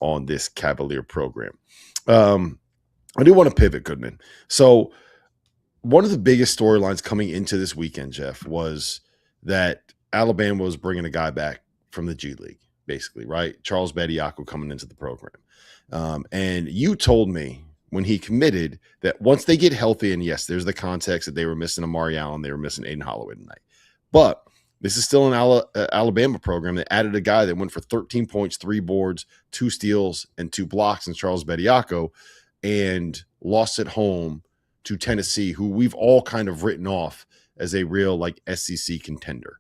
on this Cavalier program. I do want to pivot, Goodman. So one of the biggest storylines coming into this weekend, Jeff, was that Alabama was bringing a guy back from the G League, basically, right? Charles Bediako coming into the program. And you told me when he committed that once they get healthy, and yes, there's the context that they were missing Amari Allen, they were missing Aiden Holloway tonight. But this is still an Alabama program that added a guy that went for 13 points, 3 boards, 2 steals, and 2 blocks in Charles Bediako, and lost at home to Tennessee, who we've all kind of written off as a real like SEC contender.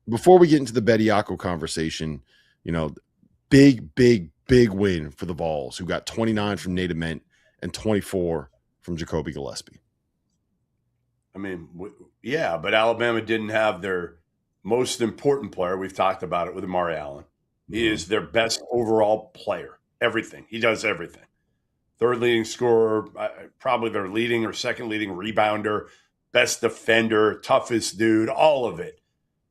Before we get into the Bediako conversation, big win for the Vols, who got 29 from Nate Ament and 24 from Jacoby Gillespie. I mean, yeah, but Alabama didn't have their most important player. We've talked about it with Amari Allen. He is their best overall player. Everything. He does everything. Third leading scorer, probably their leading or second leading rebounder, best defender, toughest dude, all of it.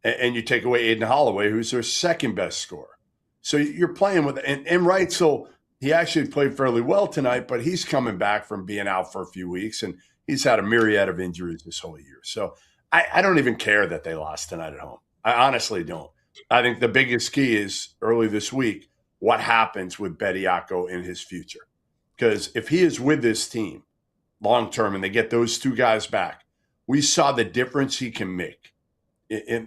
And you take away Aiden Holloway, who's their second best scorer. So you're playing with – and right, so he actually played fairly well tonight, but he's coming back from being out for a few weeks, and he's had a myriad of injuries this whole year. So I don't even care that they lost tonight at home. I honestly don't. I think the biggest key is early this week, what happens with Bediako in his future. Because if he is with this team long-term and they get those 2 guys back, we saw the difference he can make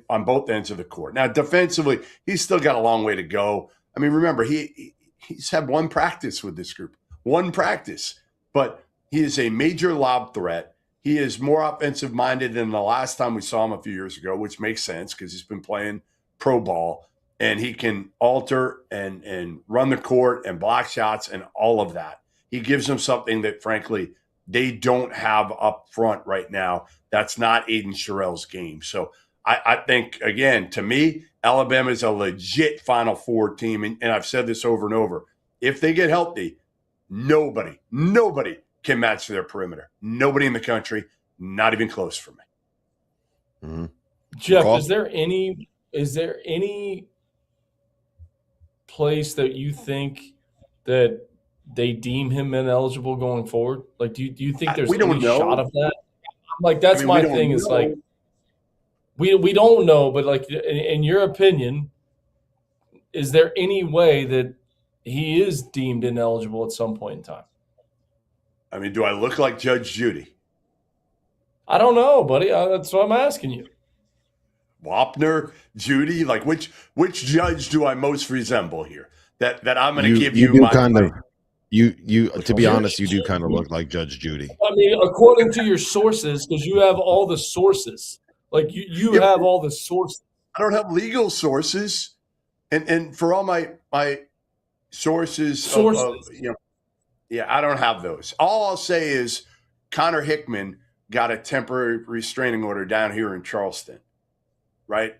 on both ends of the court. Now, defensively, he's still got a long way to go. I mean, remember, he's had 1 practice with this group, 1 practice. But he is a major lob threat. He is more offensive-minded than the last time we saw him a few years ago, which makes sense because he's been playing pro ball. And he can alter and run the court and block shots and all of that. He gives them something that, frankly, they don't have up front right now. That's not Aiden Sherrell's game. So I think, again, to me, Alabama is a legit Final Four team. And I've said this over and over. If they get healthy, nobody can match their perimeter. Nobody in the country, not even close for me. Mm-hmm. Jeff, is there any place that you think that they deem him ineligible going forward? Like, do you think there's any shot of that? Like, that's my thing. Is like, we don't know, but like, in your opinion, is there any way that he is deemed ineligible at some point in time? I mean, do I look like Judge Judy? I don't know, buddy. That's what I'm asking you. Wapner, Judy, like which judge do I most resemble here? That I'm going to give you my kind of. You to be honest, you do kind of look like Judge Judy. I mean, according to your sources, because you have all the sources. Like you have all the sources. I don't have legal sources, and for all my sources. I don't have those. All I'll say is Connor Hickman got a temporary restraining order down here in Charleston, right?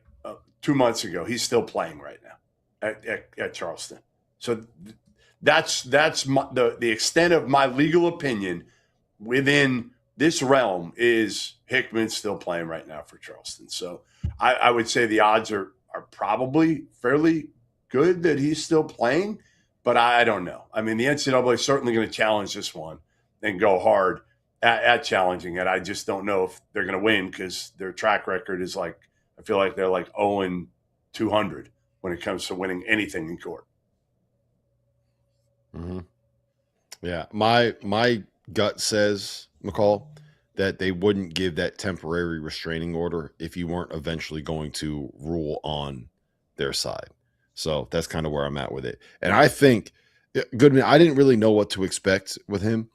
2 months ago. He's still playing right now at Charleston. So that's the extent of my legal opinion within this realm is Hickman's still playing right now for Charleston. So I would say the odds are probably fairly good that he's still playing, but I don't know. I mean, the NCAA is certainly going to challenge this one and go hard at challenging it. I just don't know if they're going to win because their track record is like, I feel like they're like 0-200 when it comes to winning anything in court. Mm-hmm. Yeah, my gut says, McCall, that they wouldn't give that temporary restraining order if you weren't eventually going to rule on their side. So that's kind of where I'm at with it. And I think, Goodman, I didn't really know what to expect with him.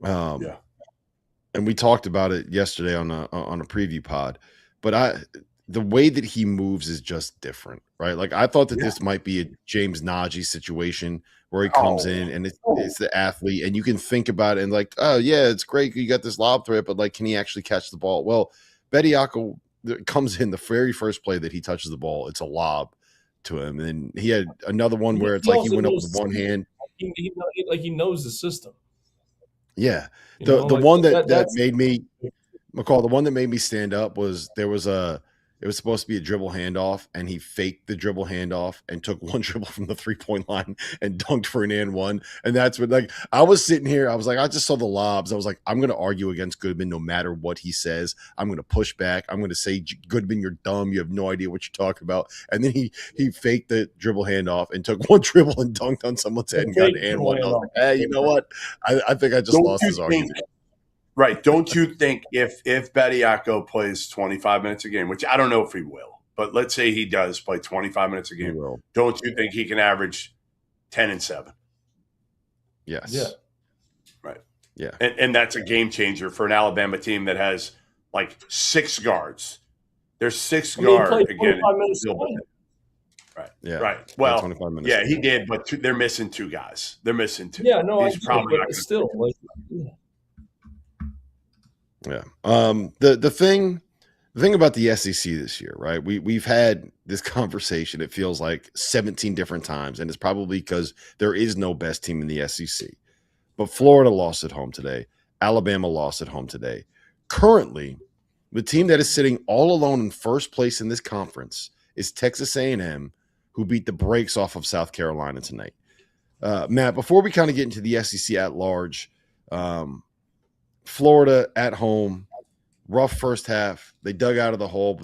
And we talked about it yesterday on a preview pod. But the way that he moves is just different, right? Like I thought that this might be a James Najee situation where he comes in and it's the athlete and you can think about it and like, oh yeah, it's great. You got this lob threat, but like, can he actually catch the ball? Well, Bediako comes in the very first play that he touches the ball. It's a lob to him. And he had another one where it's like he went up with one hand. He knows the system. Yeah. The one that made me, McCall, the one that made me stand up was there was a It was supposed to be a dribble handoff, and he faked the dribble handoff and took one dribble from the 3-point line and dunked for an and one. And that's what, like, I was sitting here. I was like, I just saw the lobs. I was like, I'm going to argue against Goodman no matter what he says. I'm going to push back. I'm going to say, Goodman, you're dumb. You have no idea what you're talking about. And then he faked the dribble handoff and took one dribble and dunked on someone's head and got an and one. I was like, hey, you know what? I think I just lost his argument. Right. Don't you think if Bediako plays 25 minutes a game, which I don't know if he will, but let's say he does play 25 minutes a game, don't you think he can average 10 and 7? Yes. Yeah. Right. Yeah. And that's a game changer for an Alabama team that has like 6 guards. There's 6 guard again. Right. Yeah. Right. Well, 25 minutes. Yeah, he did, but they're missing 2 guys. They're missing 2. Yeah, no, he's probably not still. Like, yeah. The thing about the SEC this year, right? We've had this conversation, it feels like 17 different times, and it's probably because there is no best team in the SEC. But Florida lost at home today. Alabama lost at home today. Currently, the team that is sitting all alone in first place in this conference is Texas A&M, who beat the brakes off of South Carolina tonight. Matt, before we kind of get into the SEC at large, Florida at home, rough first half. They dug out of the hole, but